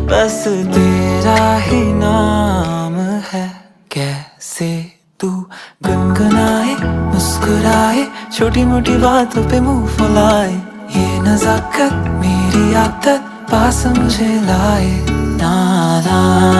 बस तेरा ही नाम है। कैसे तू गुनगुनाए, मुस्कुराए, छोटी मोटी बातों पे मुंह फुलाए। ये नजाकत मेरी आदत पास मुझे लाए। ना ना